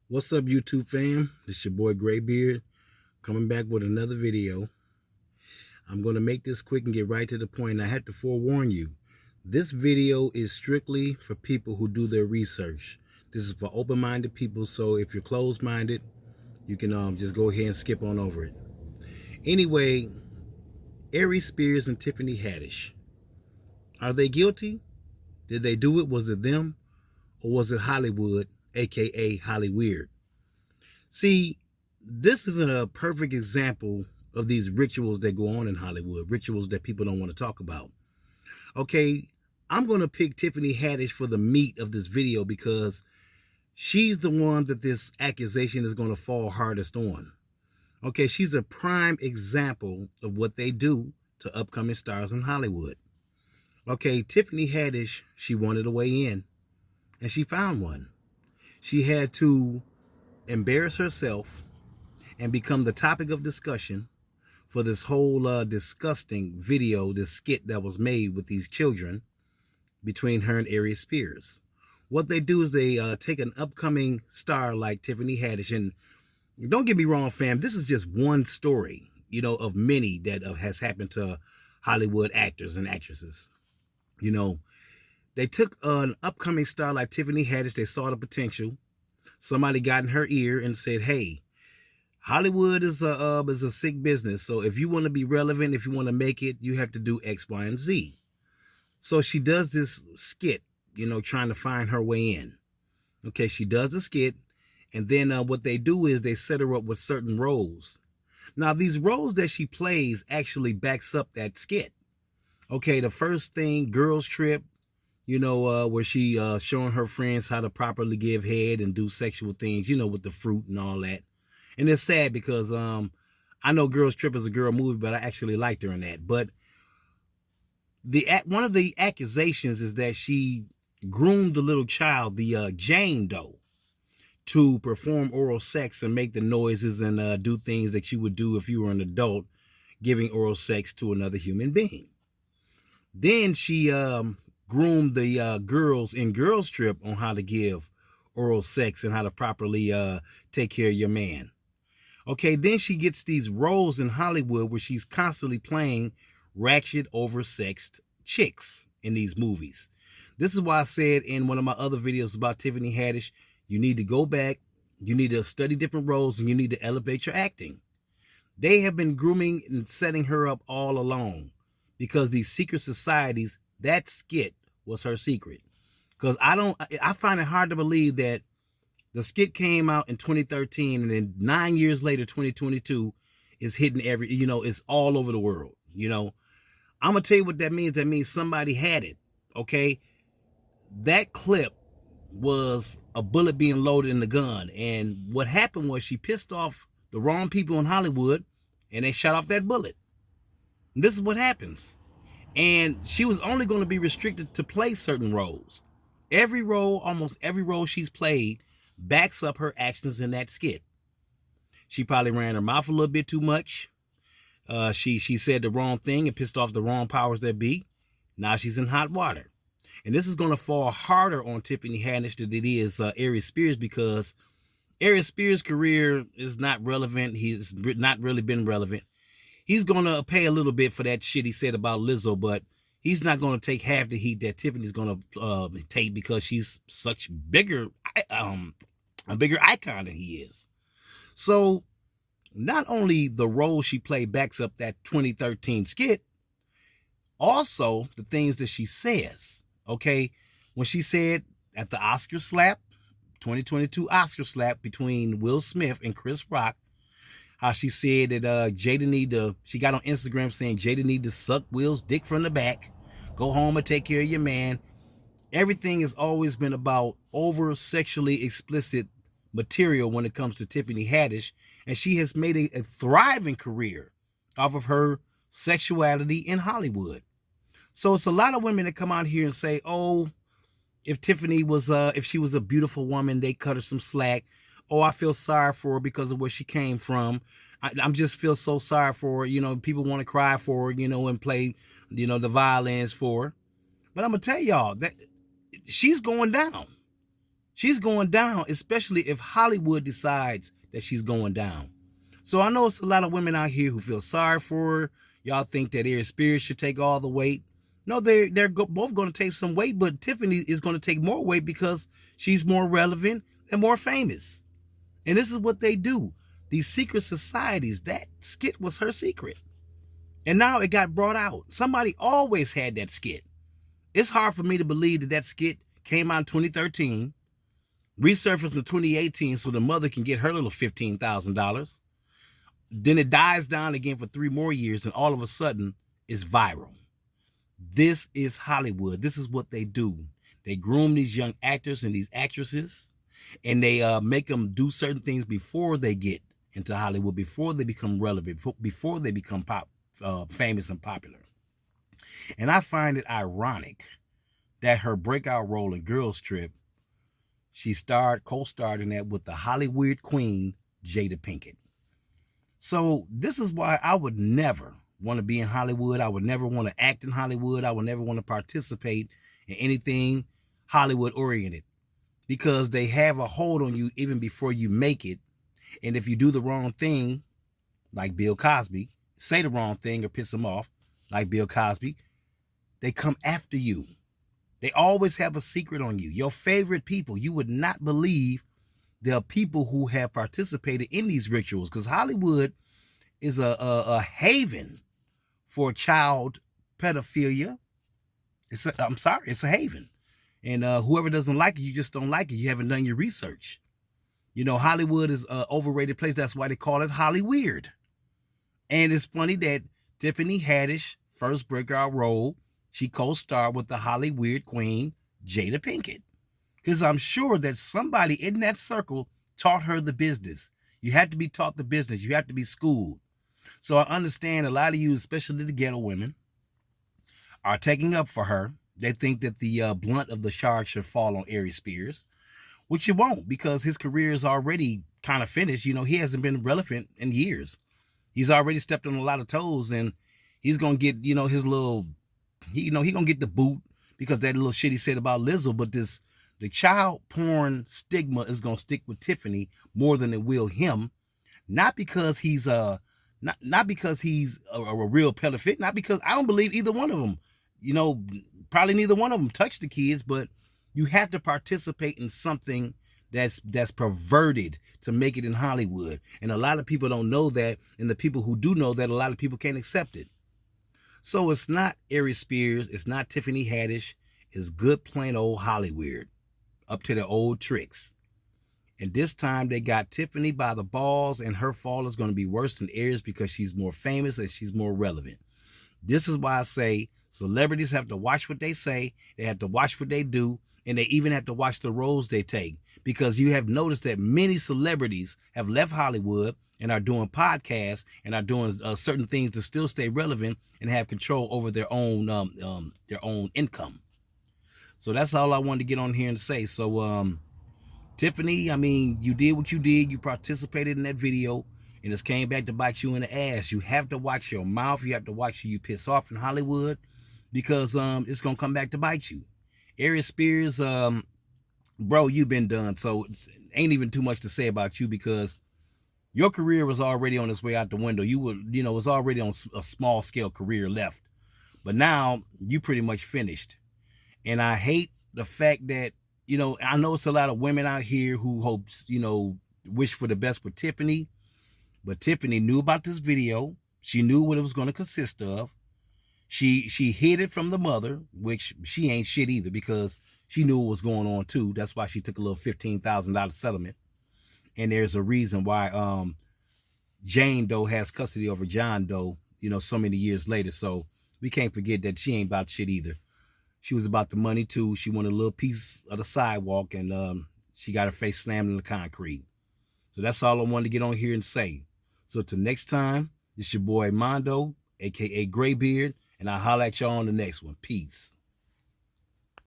What's up, YouTube fam? This your boy Graybeard coming back with another video. I'm going to make this quick and get right to the point. I have to forewarn you, this video is strictly for people who do their research. This is for open-minded people, so if you're closed-minded, you can just go ahead and skip on over it. Anyway, Aries Spears and Tiffany Haddish. Are they guilty? Did they do it? Was it them? Or was it Hollywood, aka Hollyweird? See, this isn't a perfect example of these rituals that go on in Hollywood, rituals that people don't want to talk about. Okay, I'm going to pick Tiffany Haddish for the meat of this video because she's the one that this accusation is going to fall hardest on. Okay, she's a prime example of what they do to upcoming stars in Hollywood. Okay, Tiffany Haddish, she wanted a way in, and she found one. She had to embarrass herself and become the topic of discussion for this whole disgusting video, this skit that was made with these children between her and Aries Spears. What they do is they take an upcoming star like Tiffany Haddish, and don't get me wrong, fam, this is just one story, of many that has happened to Hollywood actors and actresses. They took an upcoming star like Tiffany Haddish, they saw the potential. Somebody got in her ear and said, hey, Hollywood is a sick business. So if you want to be relevant, if you want to make it, you have to do X, Y, and Z. So she does this skit, trying to find her way in. Okay, she does the skit. And then what they do is they set her up with certain roles. Now, these roles that she plays actually backs up that skit. Okay, the first thing, girls trip, where she showing her friends how to properly give head and do sexual things, with the fruit and all that. And it's sad because I know Girls Trip is a girl movie, but I actually liked her in that. But one of the accusations is that she groomed the little child, the Jane doe, to perform oral sex and make the noises and do things that you would do if you were an adult giving oral sex to another human being. Then she groomed the girls in Girls Trip on how to give oral sex and how to properly take care of your man. Okay, then she gets these roles in Hollywood where she's constantly playing ratchet, oversexed chicks in these movies. This is why I said in one of my other videos about Tiffany Haddish, you need to go back, you need to study different roles, and you need to elevate your acting. They have been grooming and setting her up all along because these secret societies, that skit was her secret. Because I find it hard to believe that the skit came out in 2013, and then 9 years later, 2022, is hitting it's all over the world. I'm going to tell you what that means. That means somebody had it, okay? That clip was a bullet being loaded in the gun. And what happened was she pissed off the wrong people in Hollywood, and they shot off that bullet. And this is what happens. And she was only going to be restricted to play certain roles. Almost every role she's played, backs up her actions in that skit. She probably ran her mouth a little bit too much. She said the wrong thing and pissed off the wrong powers that be. Now she's in hot water. And this is going to fall harder on Tiffany Haddish than it is Aries Spears, because Aries Spears' career is not relevant. He's not really been relevant. He's going to pay a little bit for that shit he said about Lizzo, but he's not going to take half the heat that Tiffany's going to take because she's such a bigger icon than he is. So not only the role she played backs up that 2013 skit, also the things that she says. Okay, when she said at the Oscar slap, 2022 Oscar slap between Will Smith and Chris Rock, how she said that she got on Instagram saying Jada need to suck Will's dick from the back, go home and take care of your man. Everything has always been about over sexually explicit material when it comes to Tiffany Haddish, and she has made a thriving career off of her sexuality in Hollywood. So it's a lot of women that come out here and say, oh, if Tiffany was if she was a beautiful woman, they cut her some slack. Oh, I feel sorry for her because of where she came from. I'm just feel so sorry for her. People want to cry for her, and play, the violins for her. But I'm going to tell y'all that she's going down. She's going down, especially if Hollywood decides that she's going down. So I know it's a lot of women out here who feel sorry for her. Y'all think that Aries Spears should take all the weight. No, they're both going to take some weight, but Tiffany is going to take more weight because she's more relevant and more famous. And this is what they do. These secret societies, that skit was her secret. And now it got brought out. Somebody always had that skit. It's hard for me to believe that that skit came out in 2013, resurfaced in 2018 so the mother can get her little $15,000. Then it dies down again for 3 more years, and all of a sudden, it's viral. This is Hollywood. This is what they do. They groom these young actors and these actresses, and they make them do certain things before they get into Hollywood, before they become relevant, before they become famous and popular. And I find it ironic that her breakout role in Girls Trip, she co-starred in that with the Hollyweird queen, Jada Pinkett. So this is why I would never want to be in Hollywood. I would never want to act in Hollywood. I would never want to participate in anything Hollywood oriented, because they have a hold on you even before you make it. And if you do the wrong thing, like Bill Cosby, say the wrong thing or piss them off, like Bill Cosby, they come after you. They always have a secret on you. Your favorite people, you would not believe there are people who have participated in these rituals, because Hollywood is a haven for child pedophilia. It's a haven. And whoever doesn't like it, you just don't like it. You haven't done your research. You know, Hollywood is an overrated place. That's why they call it Hollyweird. And it's funny that Tiffany Haddish, first breakout role, she co-starred with the Hollyweird queen, Jada Pinkett. Because I'm sure that somebody in that circle taught her the business. You have to be taught the business. You have to be schooled. So I understand a lot of you, especially the ghetto women, are taking up for her. They think that the blunt of the charge should fall on Aries Spears, which it won't, because his career is already kind of finished. You know, he hasn't been relevant in years. He's already stepped on a lot of toes, and he's going to get, you know, his little, he going to get the boot because that little shit he said about Lizzo. But the child porn stigma is going to stick with Tiffany more than it will him. Not because he's not because he's a real pedophile, not because I don't believe either one of them, you know, probably neither one of them touched the kids, but you have to participate in something that's perverted to make it in Hollywood. And a lot of people don't know that, and the people who do know that, a lot of people can't accept it. So it's not Aries Spears, it's not Tiffany Haddish, it's good plain old Hollyweird, up to the old tricks. And this time they got Tiffany by the balls, and her fall is going to be worse than Aries because she's more famous and she's more relevant. This is why I say celebrities have to watch what they say, they have to watch what they do, and they even have to watch the roles they take. Because you have noticed that many celebrities have left Hollywood and are doing podcasts and are doing certain things to still stay relevant and have control over their own income. So that's all I wanted to get on here and say. So Tiffany, I mean, you did what you did. You participated in that video, and it's came back to bite you in the ass. You have to watch your mouth. You have to watch who you piss off in Hollywood, because it's going to come back to bite you. Aries Spears, bro, you've been done. So it ain't even too much to say about you, because your career was already on its way out the window. You were, you know, was already on a small scale career left. But now you pretty much finished. And I hate the fact that, you know, I know it's a lot of women out here who hopes, you know, wish for the best with Tiffany. But Tiffany knew about this video. She knew what it was going to consist of. She hid it from the mother, which she ain't shit either, because she knew what was going on too. That's why she took a little $15,000 settlement. And there's a reason why Jane Doe has custody over John Doe, you know, so many years later. So we can't forget that she ain't about shit either. She was about the money too. She wanted a little piece of the sidewalk, and she got her face slammed in the concrete. So that's all I wanted to get on here and say. So till next time, it's your boy Mondo, aka Graybeard, and I'll holler at y'all on the next one. Peace.